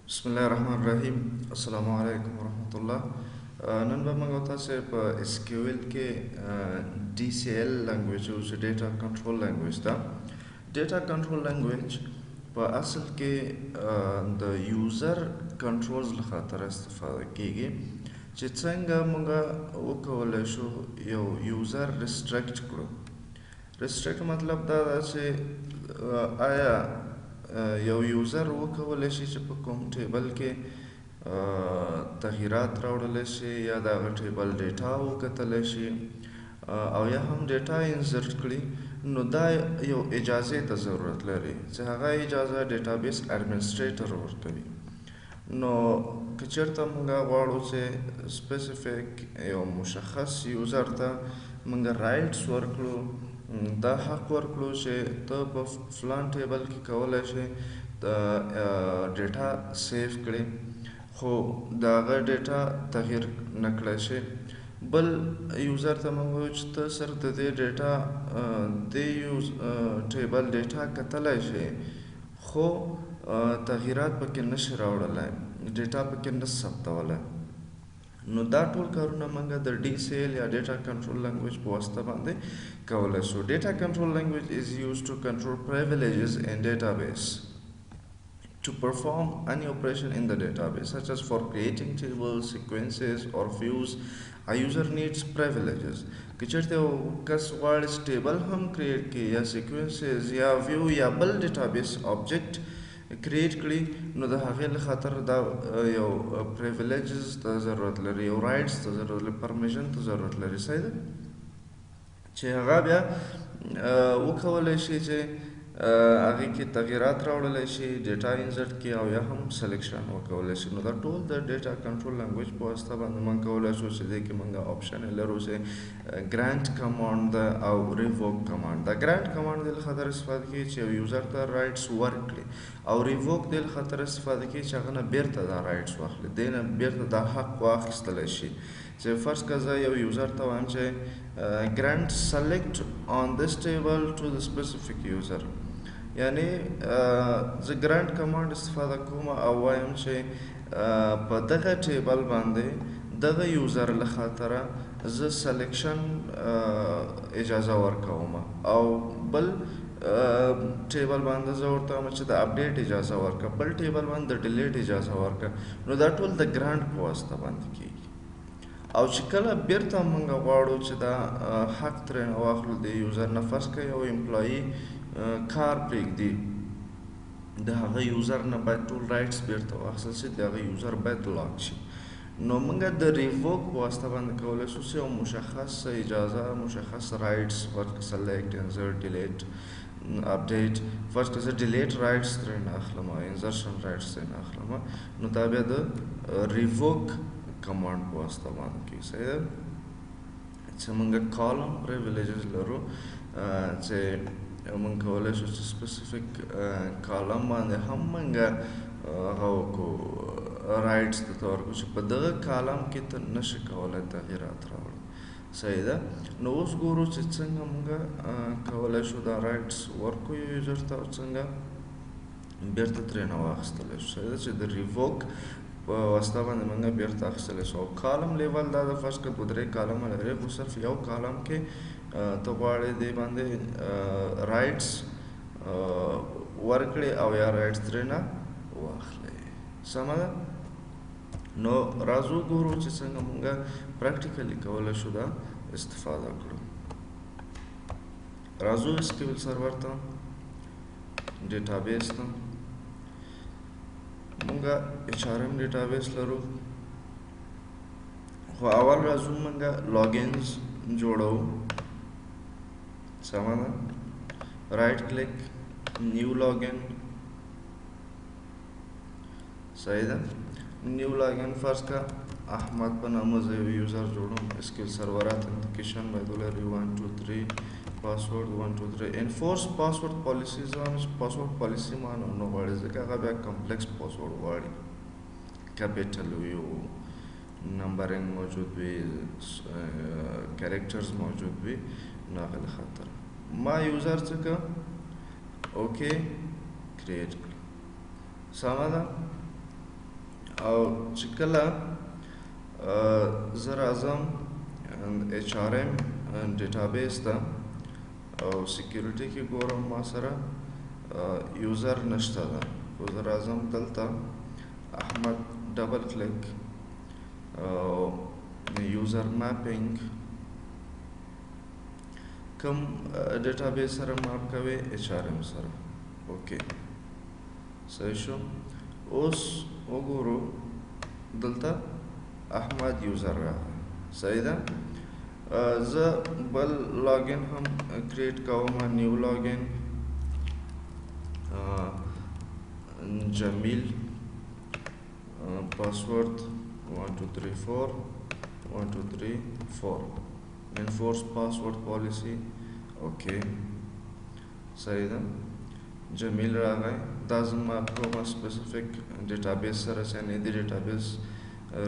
बिस्मिल्लाहिर्रहमानिर्रहीम अस्सलामु अलैकुम वरहमतुल्लाह। नन बे मों तसे पे एसक्यूएल के DCL लैंग्वेज जो डेटा कंट्रोल लैंग्वेज दा डेटा कंट्रोल लैंग्वेज पे असल के द यूज़र कंट्रोल्स लखातर इस्तेफादा कीगी چې څنګه موږ وکولای شو یو یوزر ریستریکټ کړو. ریستریکټ مطلب دا ده چې آیا یو یوزر وکولای شي چې په کوم ټیبل کې تغییرات راوړلی شي یا د هغه ټیبل ډیټا وکتلی شي او یا هم ډیټا انسرټ کړي، نو دا یو اجازې ته ضرورت لري چې هغه اجازه ډیټابیس اډمنسټریټر ورکوي. نو که چېرته موږ غواړو چې سپیسیفیک یو مشخص یوزر ته موږ رایټس ورکړو، دا حق ورکړو چې ته په فلان ټیبل کې کولی شي د ډیټا سیف کړې خو د هغه ډیټا تغییر نه کړی شي. بل یوزر ته موږ وایو چې ته صرف د دې ډیټا دې ټیبل ډیټا کتلی شي خو تغییرات پکې نشي راوړلی، ډیټا پکې نه ثبتولی. نو دا ټول کارونه موږ د DCL یا ډیټا کنټرول لینګویج په واسطه باندې کولی شو. ډیټا کنټرول لینګویج is used to control privileges in database to perform any operation in the database such as for creating tables, sequences or views. A user needs privileges. که چېرته یو کس غواړي چې ټیبل هم کریټ کړي یا سیکوینسز یا ویو یا بل ډیټابیس آبجیکټ کریټ کړي، نو د هغې له خاطر دا یو پریویلیجز ته ضرورت لري، یو رایټس ته ضرورت لري، پرمیشن ته ضرورت لري، صحیح ده، چې هغه بیا وکولی شي چې هغې کې تغییرات راوړلی شي، ډیټا انسرټ کړي او یا هم سلیکشن وکولی شي. نو دا ټول د ډیټا کنټرول لینګویج په واسطه باندې موږ کولی شو چې دې کې موږ آپشن لرو چې ګرانټ کمانډ ده او ریووک کمانډ ده. ګرانټ کمانډ دې له خاطر استفاده کیږي چې یو یوزر ته رایټس ورکړي او ریووک دې له خاطر استفاده کیږي چې هغه نه بیرته دا رایټس واخلي، دې نه بیرته دا حق واخیستلی شي. چې فرض که زه یو یوزر ته وایم چې grant select on this table to the specific user، یعنی زه ګرانټ کمانډ استفاده کوم او وایم چې په دغه ټیبل باندې دغه یوزر له خاطره زه سلیکشن اجازه ورکوم او بل ټیبل باندې زه ورته وایم چې د اپډیټ اجازه ورکړه، بل ټیبل باندې د ډیلیټ اجازه ورکړه. نو دا ټول د ګرانټ په واسطه باندې کیږي. او چې کله بیرته موږ غواړو چې دا حق ترېنه واخلو د یوزر نه، فرض که یو امپلایي کار پرېږدي، د هغه یوزر نه باید ټول رایټس بیرته واخیستل شي، د هغه یوزر باید لاک شي. نو موږ د ریووک په واسطه باندې کولی شو چې یو مشخص اجازه، مشخص رایټس ورکړو، سلیکټ، انسرټ، ډیلیټ، اپډیټ. فرض که زه ډیلیټ رایټس ترېنه اخلم او انسرشن رایټس ترېنه اخلم، نو دا بیا د ریووک کمانډ په واسطه باندې کیږي، صحیح ده. چې موږ کالم پریویلیجز لرو چې موږ کولی شو چې سپیسیفیک کالم باندې هم موږ هغه وکړو، رایټس درته ورکړو چې په دغه کالم کې ته نشي کولی تغییرات راوړي، صحیح ده. نو اوس ګورو چې څنګه موږ کولی شو دا رایټس ورکړو یو یوزر ته او څنګه بیرته ترېنه واخیستلی شو، صحیح ده، چې د ریووک په واسطه باندې موږ بیرته اخیستلی شو. او کالم لیول دا د فرض که 2-3 کالمه لري خو صرف یو کالم کې ته غواړې دې باندې رایټس ورکړې او یا رایټس ترېنه واخلې، سمه ده. نو راځو ګورو چې څنګه موږ پریکټیکلی کولی شو دا استفاده کړو. راځو SQL سرور ته، ډیټابیس ته. موږ HRM ډیټابیس لرو خو اول راځو موږ لاګینز جوړو، سمه ده. رایټ کلیک، نیو لاګین، صحیح ده. نیو لاګین فرض که احمد په نامه زه یو یوزر جوړوم. SQL سرور اتنټیکیشن باید ولري 1 2 3 پاسورډ 1 2 3. انفورس پاسورډ پالیسی زه وایم چې پاسورډ پالیسی ما نه غواړي ځکه هغه بیا کمپلیکس پاسورډ غواړي، کیپیټل وي او نمبرینګ موجود وي، کیریکټرز موجود وي، نو هغه له خاطر ما یوزر څه که اوکې کریټ کړي، سمه ده. او چې کله زه راځم HRM ډیټابیس ته او سیکیورټي کې ګورم ما سره یوزر نشته ده، خو زه راځم دلته احمد ډبل کلیک یوزر میپینګ کوم ډیټابیس سره ماپ کوي HRM سره. اوکې صحیح شو. اوس وګورو دلته احمد یوزر راغی، صحیح ده. زه بل لاګین هم کریټ کوم، نیو لاګین جمیل پاسورد 1234 1234 enforce password policy. اوکې صحیح ده. جمیل راغی. دا زما کومه سپیسیفیک ډیټابیس سره چې نه دی ډیټابیس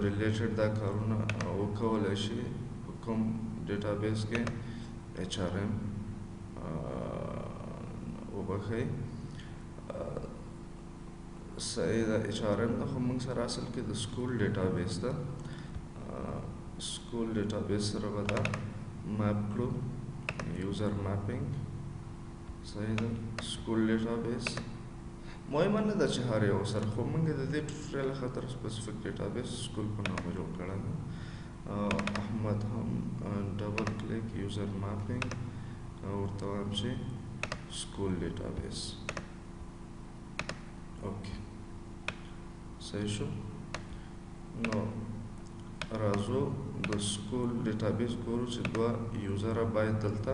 ریلیټډ دا کارونه وکولی شي په کوم ډیټابیس کې HRM وبښئ صحیح ده. HRM ده، خو موږ سره اصل کې د سکول ډیټابیس ده. سکول ډیټابیس سره به دا میپ کړو، یوزر میپینګ صحیح ده. سکول ډیټابیس مهمه نه ده چې هر یو سره، خو موږ د دې ټوټوریال خاطر سپیسیفیک ډیټابیس سکول په نامه جوړ کړی ده. احمد هم ډبل کلیک یوزر میپینګ ورته وایم چې سکول ډیټابیس. اوکې صحیح شو. نو راځو د سکول ډیټابیس ګورو چې دوه یوزره باید دلته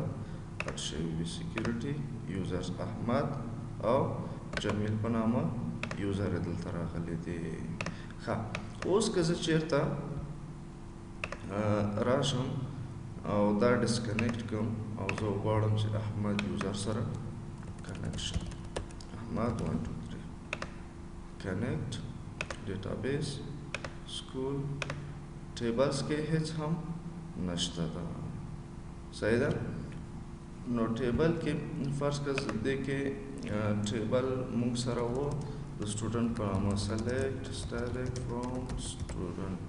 اډ شوي وي. سیکیورټي یوزرز احمد او جمیل په نامه یوزر دلته راغلی دی. ښه اوس که زه چیرته راشم او دا ډسکنیکټ کړم او زه وغواړم چې احمد یوزر سره کنیکټ شم، احمد 1 2 3 کنیکټ ډیټابیس سکول ټیبلز کې هیڅ هم نشته ده، صحیح ده. نو ټیبل کې فرض کړه دې کې ټیبل موږ سره و د سټوډنټ په نامه سلیکټ ډایرکټ فرام سټوډنټ،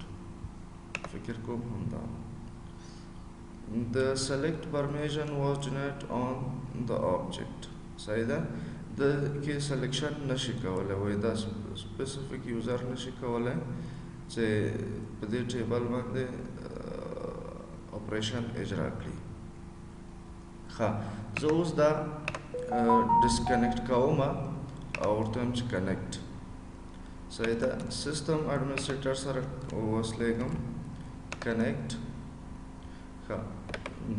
فکر کوم همدا د سلیکټ پرمیشن واز ډینایډ آن د آبجیکټ، صحیح ده. د کې سلیکشن نشي کولی، وایي دا سپیسیفیک یوزر نشي کولی چې په دې ټیبل باندې اپریشن اجرا کړي. ښه زه اوس دا ډسکنیکټ کوم او ورته وایم چې کنیکټ، صحیح ده. سیسټم اډمنسټریټر سره وصلیږم کنیکټ. ښه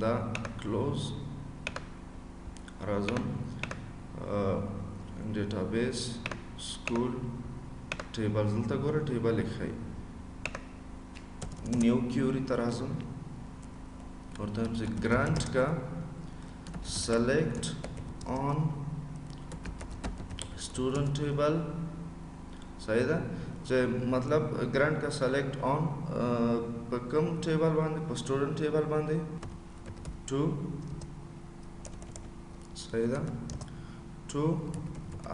دا کلوز راځم ډیټابیس سکول ټیبل دلته ګوره ټیبل یې ښایي. نیو کیوري ته راځم ورته وایم چې ګرانټ کا select on student table، صحیح ده. چې مطلب ګرانټ کا select on په کوم ټیبل باندې، په student table باندې to، صحیح ده، to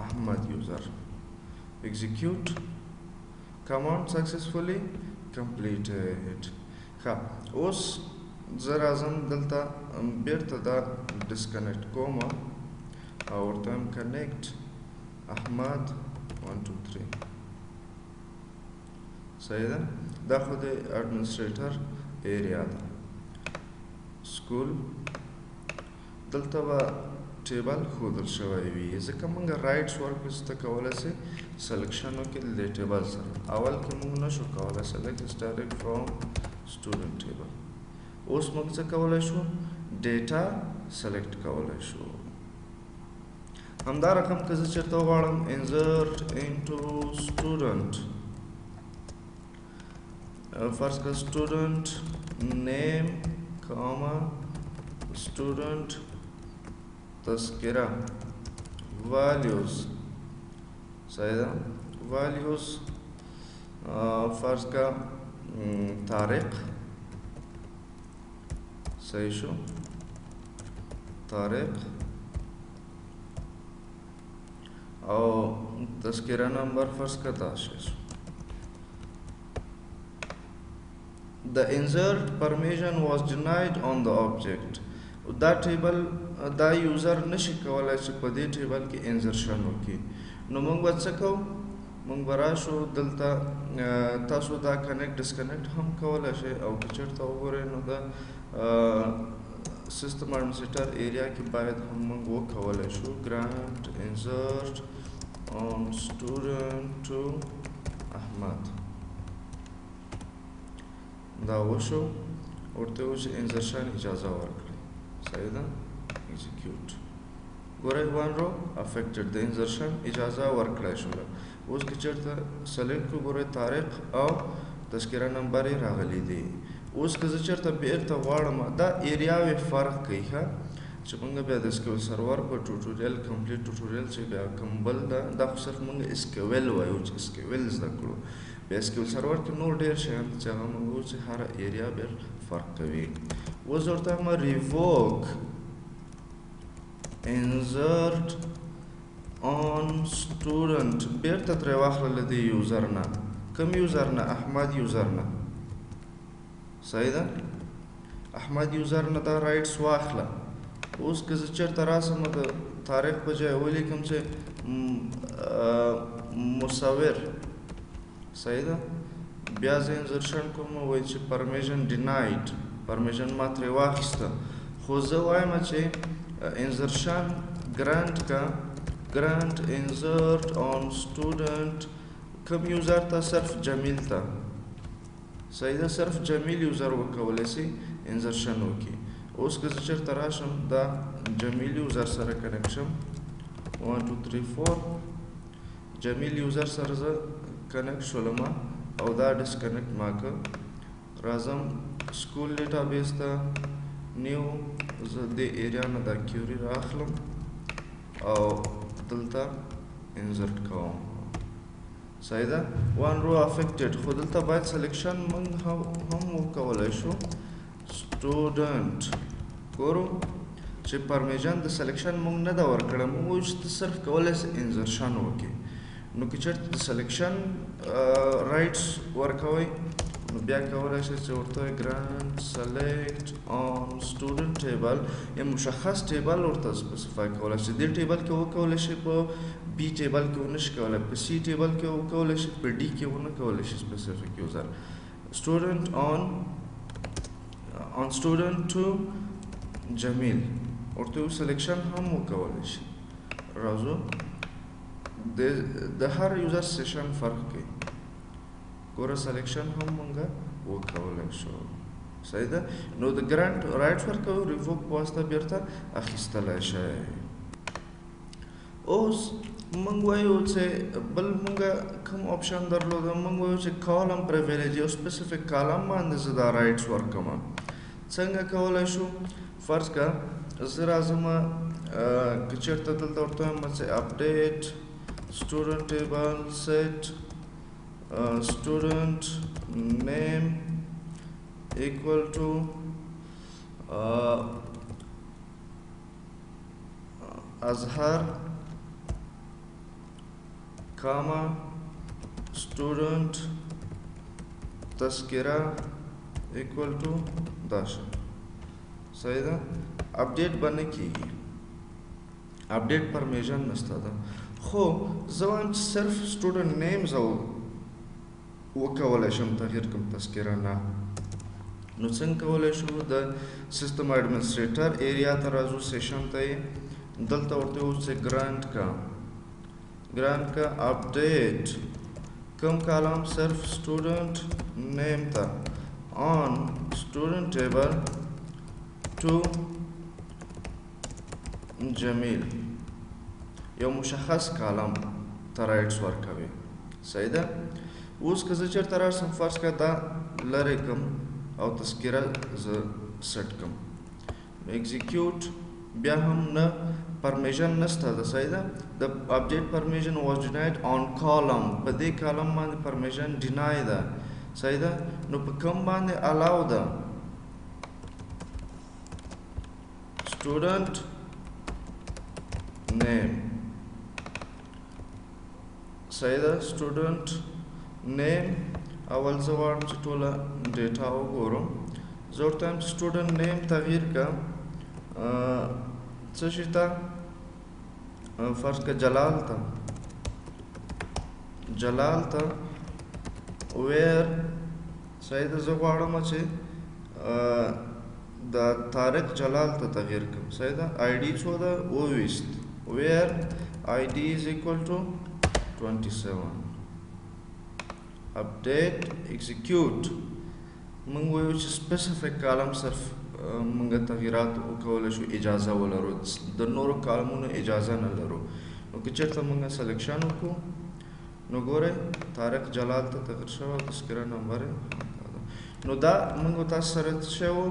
احمد user. execute command successfully completed. ښه اوس زه راځم دلته بیرته دا ډسکنیکټ کوم او ورته وایم کنیکټ احمد 1 2 3، صحیح ده. دا خو د اډمنسټریټر ایریا ده. سکول دلته به ټیبل ښودل شوی وي، ځکه موږ رایټس ورکړو چې ته کولی سې سلیکشن وکړې د ټیبل سره. اول کې موږ نشو کولی سلیکټ ډایرکټ فرام سټوډنټ ټیبل. اوس موږ څه کولی شو؟ ډیټا سلیکټ کولی شو. همدا رقم که زه چېرته وغواړم انزرټ انټو سټوډنټ، فرض کړه سټوډنټ نیم کاما سټوډنټ تذکره values، صحیح ده. values فرض کړه طارق، صحیح شو، طارق او تذکره نمبر فرض کړه 10 شو، the insert permission was denied on the object. دا ټیبل دا یوزر نشي کولای چې په دې ټیبل کې انزرشن وکړي. نو موږ به څه کوو؟ موږ به راشو دلته تاسو دا کنیکټ ډسکنیکټ هم کولی شئ او که چېرته وګورئ نو د سیسټم اډمنسټریټر ایریا کې باید هم موږ وکولی شو ګرانټ انزرټ on student to احمد. دا وشو ورته و چې انزرشن اجازه ورکړي. صحیح ده؟ execute. ګورئ one row affected د انزرشن اجازه ورکړی شوله. اوس که چېرته سلیکټ کړو ګورئ تاریخ او تذکره نمبر یې راغلی دی. اوس که زه چېرته بېرته غواړم دا ایریاوې فرق کوي ښه چې موږ بیا د اسکیول سرور په ټوټوریل کمپلیټ ټوټوریل چې بیا کوم بل ده دا خو صرف موږ اسکیول وایو چې اسکیول زده کړو. بیا اسکیول سرور کې نور ډېر شیان چې هغه موږ وایو چې هره ایریا بیا فرق کوي. اوس ورته وایم ریووک انزرټ on student بیرته ترې واخلله د یوزر نه. کوم یوزر نه؟ احمد یوزر نه. صحیح ده؟ احمد یوزر نه دا رایټس واخله. اوس که زه چېرته راسم د تاریخ په ځای ولیکم چې مصور. صحیح ده؟ بیا زه انزرشن کوم وایي چې پرمیشن ډیناید پرمیشن ما ترې واخیسته خو زه وایم چې انزرشن ګرانټ کا grant insert on student کوم یوزر ته؟ صرف جمیل ته. صحیح ده؟ صرف جمیل یوزر وکولی سي انزرشن وکړي. اوس که زه چېرته راشم دا جمیل یوزر سره کنیکټ شم 1 2 3 4 جمیل یوزر سره زه کنیکټ شولم او دا ډسکنیکټ ما کړ. راځم سکول ډیټابیس ته نیو زه دې ایریا نه دا کیوري راخلم او دلته انزرټ کوم. صحیح ده؟ one row affected خو دلته باید سلیکشن موږ هم وکولی شو student. ګورو چې پرمیشن د سلیکشن موږ نه ده ورکړه. موږ وایو چې ته صرف کولی سې انزرشن وکړې. نو که چېرته د سلیکشن رایټس ورکوئ نو بیا کولی شئ چې ورته ګرانټ سلیکټ آن سټوډنټ ټیبل یا مشخص ټیبل ورته سپیسیفای کولی شئ. دې ټیبل کې وکولی شئ په بي ټیبل کې ونه شي کولی په سی ټیبل کې وکولی شئ په ډي کې ونه کولی شئ سپیسیفیک یوزر. سټوډنټ آن سټوډنټ ټو جمیل ورته یو سلیکشن هم وکولی شئ. راځو د هر یوزر سیشن فرق کوي. ګوره سلیکشن هم مونږه وکولی شو. صحیح ده؟ نو د ګرانټ رایټ ورکوو ریووک په واسطه بیرته اخیستلی شئ. اوس مونږ وایو چې بل مونږه کوم آپشن درلوده. مونږ وایو چې کالم پریویلیج یو سپیسیفیک کالم باندې زه دا رایټس ورکوم. څنګه کولی شو؟ فرض که زه راځم که چېرته دلته ورته وایم چې اپډیټ student table set student name equal to Azhar comma student tazkira equal to Dasha. صحیح ده؟ اپډیټ به نه کېږي. اپډیټ پرمیشن نشته ده. خو زه وایم چې صرف سټوډنټ نیم زه وکولی شم تغییر کړم تذکره نه. نو څنګه کولی شو؟ د سیسټم اډمنسټریټر ایریا ته راځو سیشن ته یې دلته ورته وایو چې ګرانټ کا اپډیټ کوم کالم؟ صرف سټوډنټ نیم ته آن سټوډنټ ټیبل ټو جمیل یو مشخص کالم ته رایټس ورکوي. صحیح ده؟ اوس که زه چېرته راشم فرض که دا لرې کړم او تذکره زه سیټ کړم ایگزیکیوټ بیا هم نه پرمیشن نشته ده. صحیح ده؟ د اپډیټ پرمیشن واز ډیناید آن کالم په دې کالم باندې پرمیشن ډینای ده. صحیح ده؟ نو په کوم باندې الاو ده؟ سټوډنټ name. صحیح ده؟ student name اول زه غواړم چې ټوله ډیټا وګورم. زه ورته وایم چې سټوډنټ نیم تغییر کړه څه شي ته فرض کړه جلال ته ویر صحیح ده. زه غواړم چې د طارق جلال ته تغییر کړم. صحیح ده. آی ډي څو ده 20 ویر آی ډي از ایکول ټو 27. اپډیټ ایگزیکیوټ موږ وایو چې سپیسیفیک کالم صرف موږ تغییرات وکولی شو اجازه ولرو د نورو کالمونو اجازه نه لرو. نو که چېرته موږ سلیکشن وکړو نو ګورئ طارق جلال ته تغییر شوی تذکره نمبر نو دا موږ تاسو سره څه شی و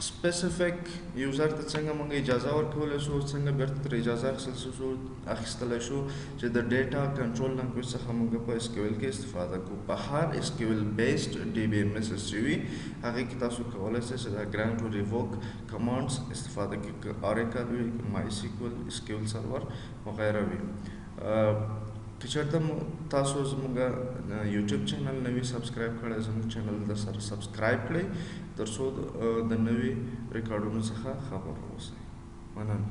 سپیسیفیک یوزر ته څنګه موږ اجازه ورکولی شو څنګه بیرته ترې اجازه اخیستلی شو چې د ډیټا کنټرول لنګویج څخه موږ په اس کیو ایل کې استفاده کوو. په هر اس کیو ایل بیسډ ډي بي ایم ایس چې وي هغې کې تاسو کولی شئ چې د ګرانټ او ریووک کمانډس استفاده کړئ. اوریکل وي مای سیکول اس کیو ایل سرور وغیره وي. که چېرته تاسو زموږ یوټیوب چینل نه وي سبسکرایب کړی زموږ چینل د سره سبسکرایب کړئ تر څو د نوي ریکارډونو څخه خبر اوسئ. مننه.